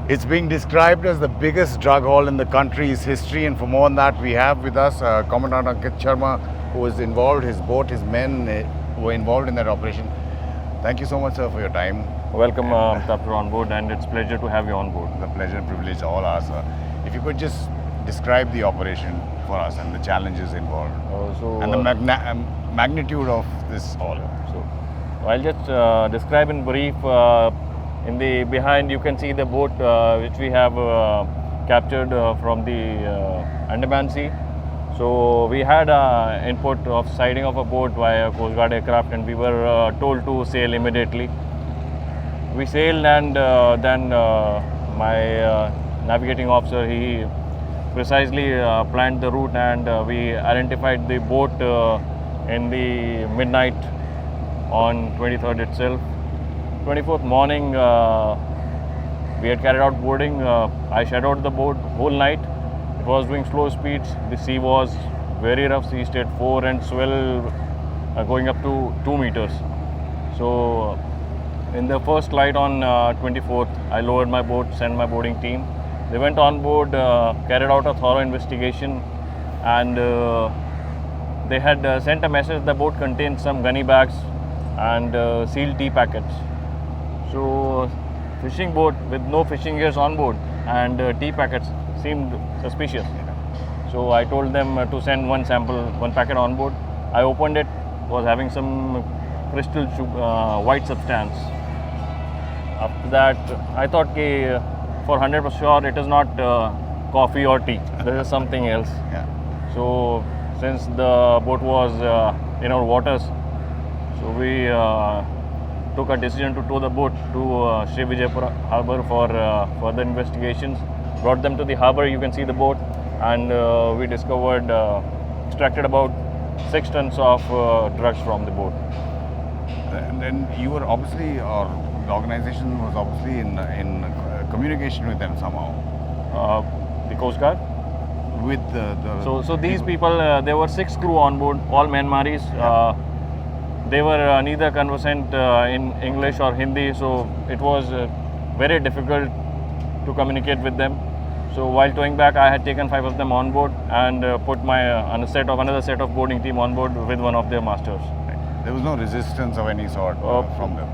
It's being described as the biggest drug haul in the country's history, and for more on that, we have with us Commandant Ankit Sharma, who was involved, his boat, his men were involved in that operation. Thank you so much, sir, for your time. Welcome, Amitabh, on board, and it's a pleasure to have you on board. The pleasure and privilege all ours, sir. If you could just describe the operation for us and the challenges involved, and the magnitude of this haul. So, I'll just describe in brief. In the behind, you can see the boat which we have captured from the Andaman Sea. So we had input of sighting of a boat via Coast Guard aircraft, and we were told to sail immediately. We sailed, and then my navigating officer, he precisely planned the route, and we identified the boat in the midnight on 23rd itself. 24th morning, we had carried out boarding. I shadowed the boat whole night. It was doing slow speeds. The sea was very rough. Sea state 4 and swell going up to 2 meters. So in the first light on 24th, I lowered my boat, sent my boarding team. They went on board, carried out a thorough investigation, and they had sent a message. The boat contained some gunny bags and sealed tea packets. So fishing boat with no fishing gears on board and tea packets seemed suspicious. So I told them to send one packet on board. I opened it, was having some crystal white substance. After that, I thought for 100% sure it is not coffee or tea. This is something else. Yeah. So since the boat was in our waters, so we took a decision to tow the boat to Sri Vijayapura harbour for further investigations. Brought them to the harbour. You can see the boat, and we discovered, extracted about 6 tons of drugs from the boat. And then you were obviously, or the organization was obviously in communication with them somehow. The Coast Guard? With the So these people, there were 6 crew on board, all Myanmarese. Yeah. They were neither conversant in English or Hindi, so it was very difficult to communicate with them. So while towing back, I had taken 5 of them on board and put my another set of boarding team on board with one of their masters. There was no resistance of any sort from them.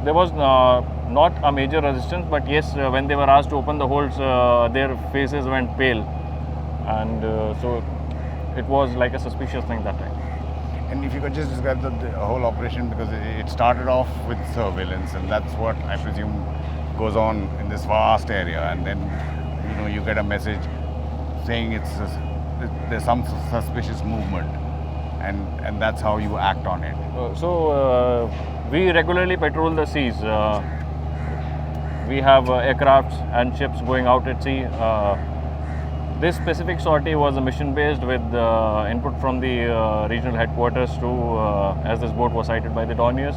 There was not a major resistance, but yes, when they were asked to open the holds, their faces went pale, and so it was like a suspicious thing that time. And if you could just describe the whole operation, because it started off with surveillance, and that's what I presume goes on in this vast area, and then you get a message saying there's some suspicious movement, and that's how you act on it. So we regularly patrol the seas. We have aircrafts and ships going out at sea. This specific sortie was a mission-based with input from the regional headquarters as this boat was sighted by the Dorniers.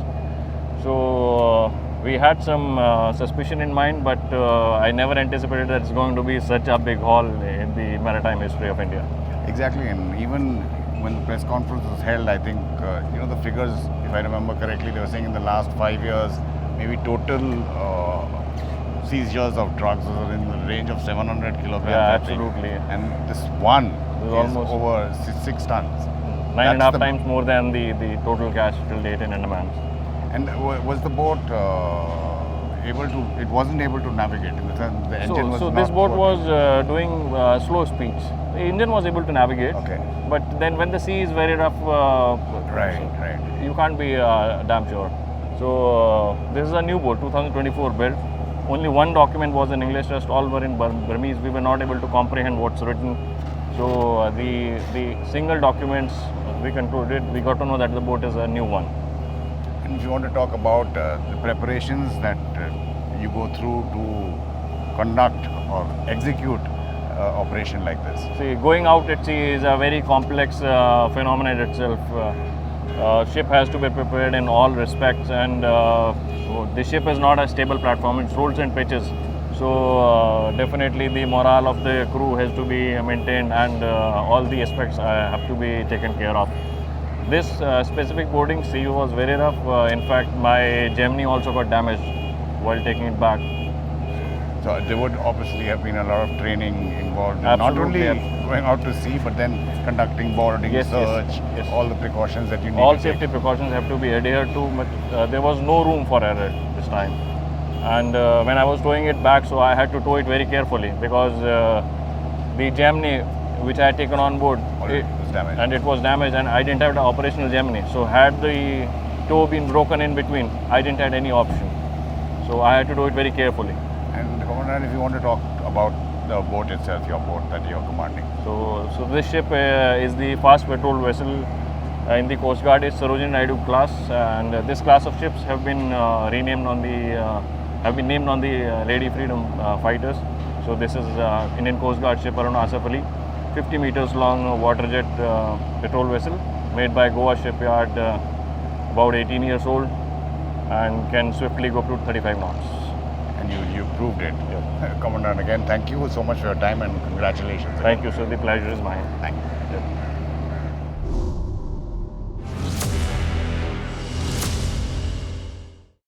So we had some suspicion in mind, but I never anticipated that it's going to be such a big haul in the maritime history of India. Exactly, and even when the press conference was held, I think the figures, if I remember correctly, they were saying in the last 5 years, maybe total seizures of drugs are in the range of 700 kilograms. Yeah, absolutely. And this one is almost over 6 tons. 9.5 times more than the total cash till date in Andaman. And was the boat it wasn't able to navigate in the sense the engine was So not this boat working. was doing slow speeds. The engine was able to navigate. Okay. But then when the sea is very rough, Right. you can't be damn sure. So this is a new boat, 2024 built. Only one document was in English, rest all were in Burmese. We were not able to comprehend what's written. So the single documents we concluded, we got to know that the boat is a new one. And if you want to talk about the preparations that you go through to conduct or execute operation like this. See, going out at sea is a very complex phenomenon itself. Ship has to be prepared in all respects, and the ship is not a stable platform, it rolls and pitches. So definitely the morale of the crew has to be maintained, and all the aspects have to be taken care of. This specific boarding sea was very rough. In fact, my Gemini also got damaged while taking it back. So there would obviously have been a lot of training involved, in Absolutely, not only going out to sea, but then conducting boarding, Yes, search, yes. all the precautions that you need All to take. safety precautions have to be adhered to, but there was no room for error this time. And when I was towing it back, so I had to tow it very carefully because the Gemini which I had taken on board, Already was damaged. and it was damaged, and I didn't have the operational Gemini. So had the tow been broken in between, I didn't have any option. So I had to do it very carefully. And Commandant, if you want to talk about the boat itself, your boat that you're commanding. So this ship is the fast patrol vessel in the Coast Guard. Is Sarojini Naidu class, and this class of ships have been renamed on the named on the Lady Freedom fighters. So this is Indian Coast Guard ship Arun Asaf Ali, 50 meters long water jet patrol vessel made by Goa shipyard, about 18 years old, and can swiftly go up to 35 knots. And you proved it. Yeah. Commandant, again, thank you so much for your time and congratulations. Thank you, sir. The pleasure is mine. Thank you. Yeah.